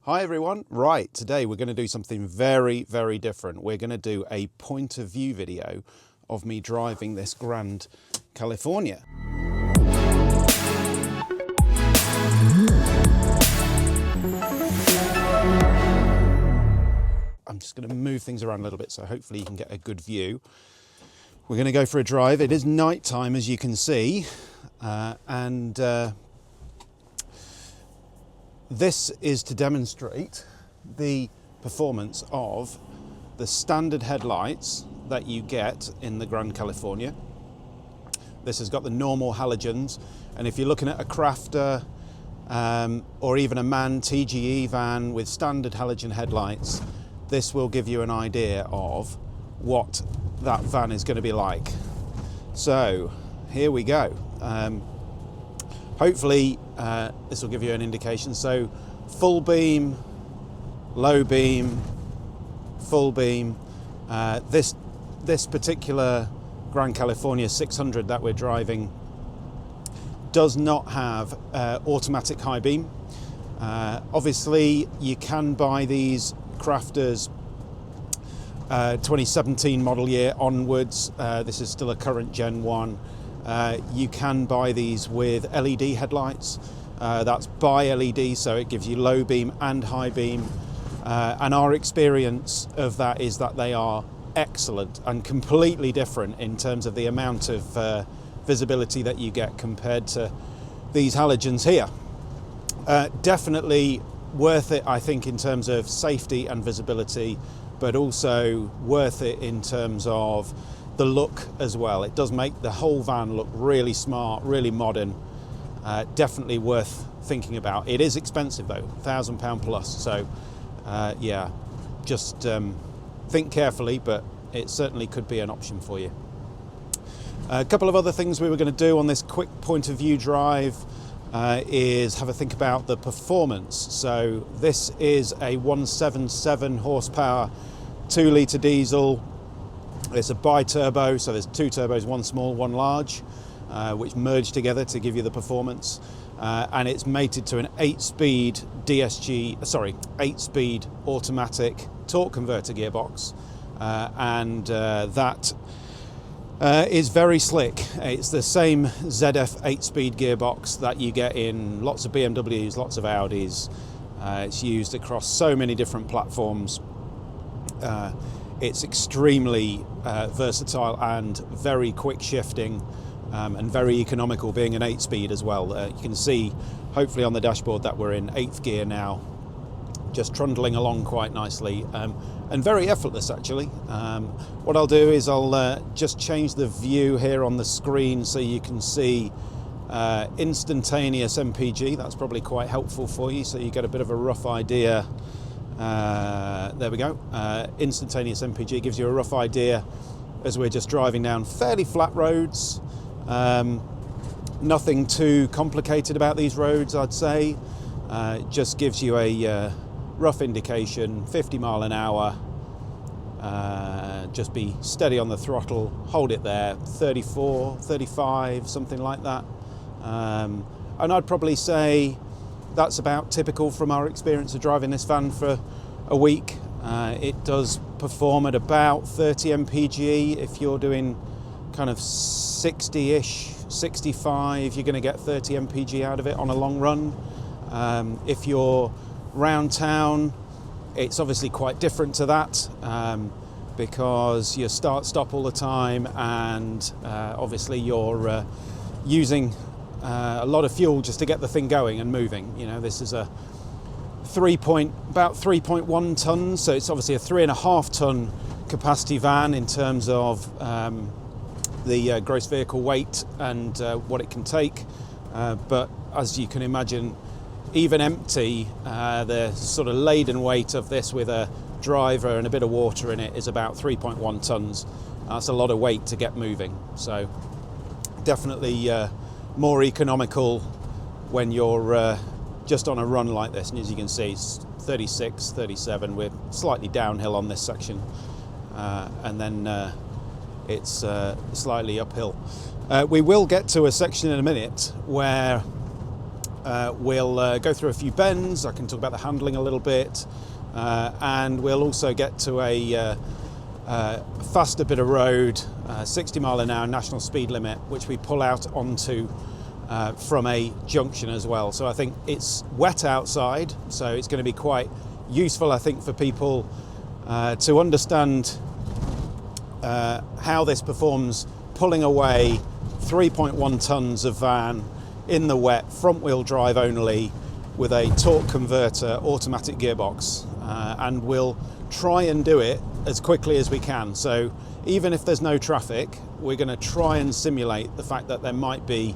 Hi everyone. Right, today we're going to do something very, very different. We're going to do a point of view video of me driving this Grand California. I'm just going to move things around a little bit so hopefully you can get a good view. We're going to go for a drive. It is night time, as you can see, this is to demonstrate the performance of the standard headlights that you get in the Grand California. This has got the normal halogens, and if you're looking at a crafter or even a MAN TGE van with standard halogen headlights, this will give you an idea of what that van is going to be like. So here we go. Hopefully this will give you an indication. So full beam, low beam, full beam. This particular Grand California 600 that we're driving does not have automatic high beam. Obviously you can buy these crafters 2017 model year onwards. This is still a current Gen 1. You can buy these with LED headlights. That's bi LED, so it gives you low beam and high beam. And our experience of that is that they are excellent and completely different in terms of the amount of visibility that you get compared to these halogens here. Definitely worth it, I think, in terms of safety and visibility, but also worth it in terms of the look as well. It does make the whole van look really smart, really modern. Definitely worth thinking about. It is expensive though, £1,000 plus. So yeah, just think carefully, but it certainly could be an option for you. A couple of other things we were going to do on this quick point of view drive is have a think about the performance. So this is a 177 horsepower 2 litre diesel. It's a bi-turbo, so there's two turbos, one small, one large, which merge together to give you the performance. And it's mated to an 8-speed automatic torque converter gearbox. That is very slick. It's the same ZF 8-speed gearbox that you get in lots of BMWs, lots of Audis. It's used across so many different platforms. It's extremely versatile and very quick shifting and very economical, being an 8-speed as well. You can see hopefully on the dashboard that we're in 8th gear now, just trundling along quite nicely and very effortless actually. What I'll do is I'll just change the view here on the screen so you can see instantaneous MPG. That's probably quite helpful for you, so you get a bit of a rough idea. There we go. Instantaneous MPG gives you a rough idea as we're just driving down fairly flat roads. Nothing too complicated about these roads, I'd say. Just gives you a rough indication, 50 mile an hour. Just be steady on the throttle, hold it there, 34, 35, something like that. And I'd probably say that's about typical from our experience of driving this van for a week. It does perform at about 30 mpge. If you're doing kind of 60-ish, 65, you're going to get 30 mpg out of it on a long run. If you're round town, it's obviously quite different to that because you start-stop all the time, and obviously you're using a lot of fuel just to get the thing going and moving. You know, this is a about 3.1 tons, so it's obviously a 3.5 ton capacity van in terms of the gross vehicle weight and what it can take. But as you can imagine, even empty, the sort of laden weight of this with a driver and a bit of water in it is about 3.1 tons. That's a lot of weight to get moving. So definitely more economical when you're just on a run like this. And as you can see, it's 36, 37. We're slightly downhill on this section, and then it's slightly uphill. We will get to a section in a minute where We'll go through a few bends. I can talk about the handling a little bit, and we'll also get to a faster bit of road, 60 mile an hour national speed limit, which we pull out onto from a junction as well. So I think it's wet outside, so it's going to be quite useful, I think, for people to understand how this performs pulling away 3.1 tons of van in the wet, front wheel drive only, with a torque converter automatic gearbox, and we'll try and do it as quickly as we can. So even if there's no traffic, we're going to try and simulate the fact that there might be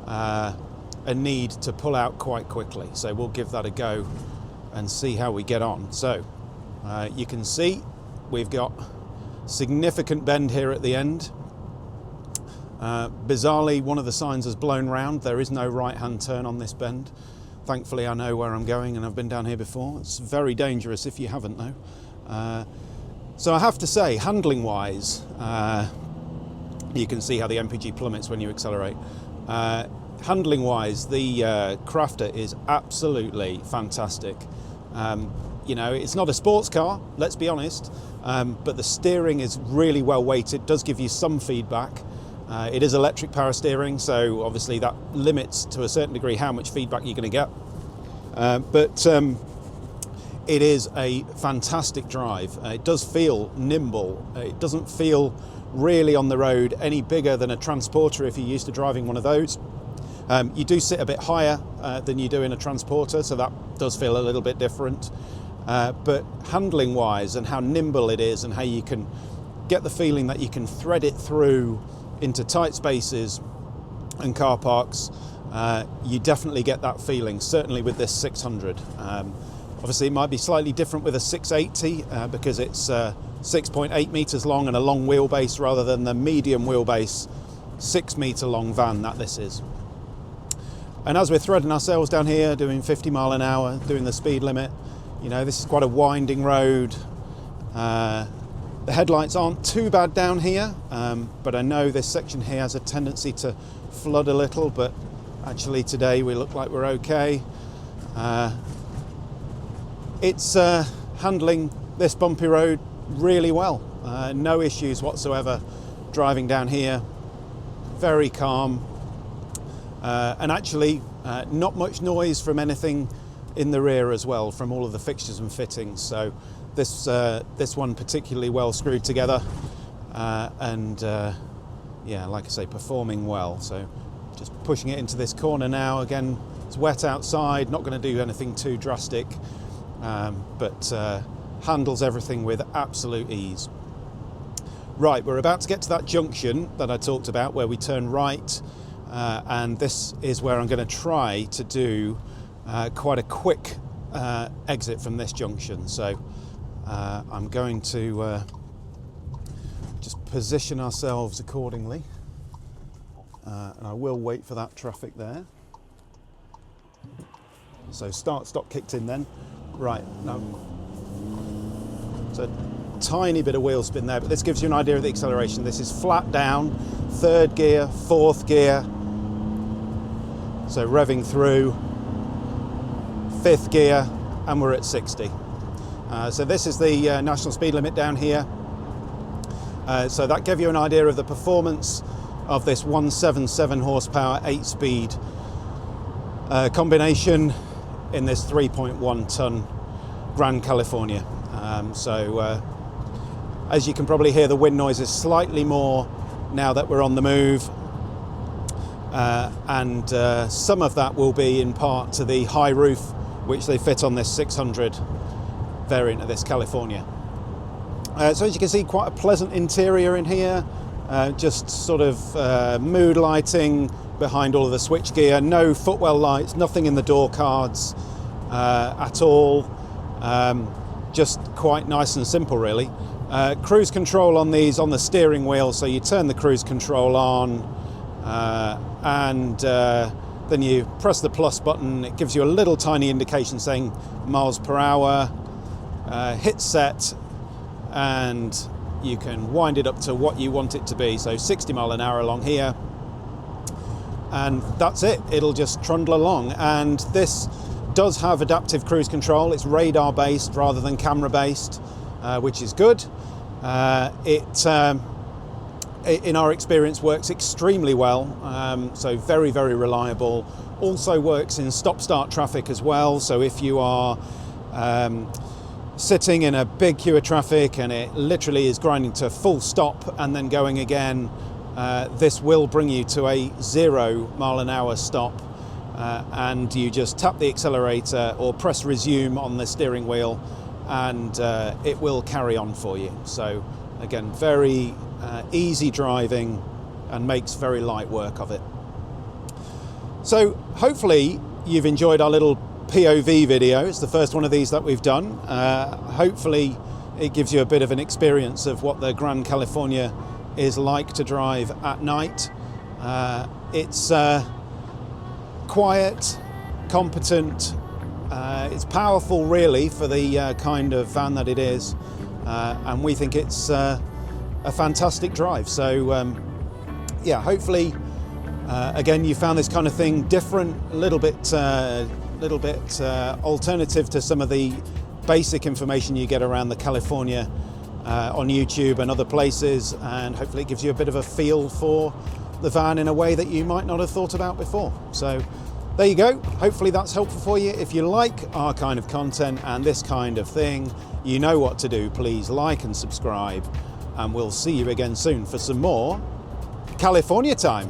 a need to pull out quite quickly. So we'll give that a go and see how we get on. So you can see we've got significant bend here at the end. Bizarrely, one of the signs has blown round. There is no right-hand turn on this bend. Thankfully, I know where I'm going and I've been down here before. It's very dangerous if you haven't, though. So I have to say, handling-wise, you can see how the MPG plummets when you accelerate. Handling-wise, the Crafter is absolutely fantastic. You know, it's not a sports car, let's be honest, but the steering is really well weighted, does give you some feedback. It is electric power steering, so obviously that limits to a certain degree how much feedback you're going to get. But it is a fantastic drive. It does feel nimble. It doesn't feel really on the road any bigger than a Transporter if you're used to driving one of those. You do sit a bit higher than you do in a Transporter, so that does feel a little bit different. But handling wise and how nimble it is and how you can get the feeling that you can thread it through into tight spaces and car parks, you definitely get that feeling, certainly with this 600. Obviously it might be slightly different with a 680 because it's 6.8 metres long and a long wheelbase rather than the medium wheelbase 6 metre long van that this is. And as we're threading ourselves down here, doing 50 mile an hour, doing the speed limit, you know, this is quite a winding road. The headlights aren't too bad down here, but I know this section here has a tendency to flood a little, but actually today we look like we're okay. It's handling this bumpy road really well. No issues whatsoever driving down here. Very calm. And actually not much noise from anything in the rear as well, from all of the fixtures and fittings. So this one particularly well screwed together, and yeah, like I say, performing well. So just pushing it into this corner now. Again, it's wet outside, not going to do anything too drastic, but handles everything with absolute ease. Right, we're about to get to that junction that I talked about where we turn right, and this is where I'm going to try to do quite a quick exit from this junction. So I'm going to just position ourselves accordingly, and I will wait for that traffic there. So start stop kicked in then. Right, now it's a tiny bit of wheel spin there, but this gives you an idea of the acceleration. This is flat down, third gear, fourth gear, so revving through, fifth gear, and we're at 60. So this is the national speed limit down here. So that gave you an idea of the performance of this 177 horsepower 8-speed combination in this 3.1 ton Grand California. As you can probably hear, the wind noise is slightly more now that we're on the move, and some of that will be in part to the high roof which they fit on this 600 variant of this California. So as you can see, quite a pleasant interior in here, just sort of mood lighting behind all of the switchgear, no footwell lights, nothing in the door cards at all, just quite nice and simple really. Cruise control on these on the steering wheel, so you turn the cruise control on and then you press the plus button. It gives you a little tiny indication saying miles per hour, hit set, and you can wind it up to what you want it to be, so 60 mile an hour along here. and that's it. It'll just trundle along. And this does have adaptive cruise control. It's radar based rather than camera based, which is good. In our experience, works extremely well, so very, very reliable. Also works in stop-start traffic as well, so if you are sitting in a big queue of traffic and it literally is grinding to full stop and then going again, this will bring you to a 0 mile an hour stop, and you just tap the accelerator or press resume on the steering wheel, and it will carry on for you. So again, very easy driving and makes very light work of it. So hopefully you've enjoyed our little POV video. It's the first one of these that we've done. Hopefully it gives you a bit of an experience of what the Grand California is like to drive at night. It's quiet, competent, it's powerful really for the kind of van that it is, and we think it's a fantastic drive. So yeah, hopefully again you found this kind of thing different, a little bit alternative to some of the basic information you get around the California on YouTube and other places, and hopefully it gives you a bit of a feel for the van in a way that you might not have thought about before. So there you go. Hopefully that's helpful for you. If you like our kind of content and this kind of thing, you know what to do. Please like and subscribe, and we'll see you again soon for some more California time.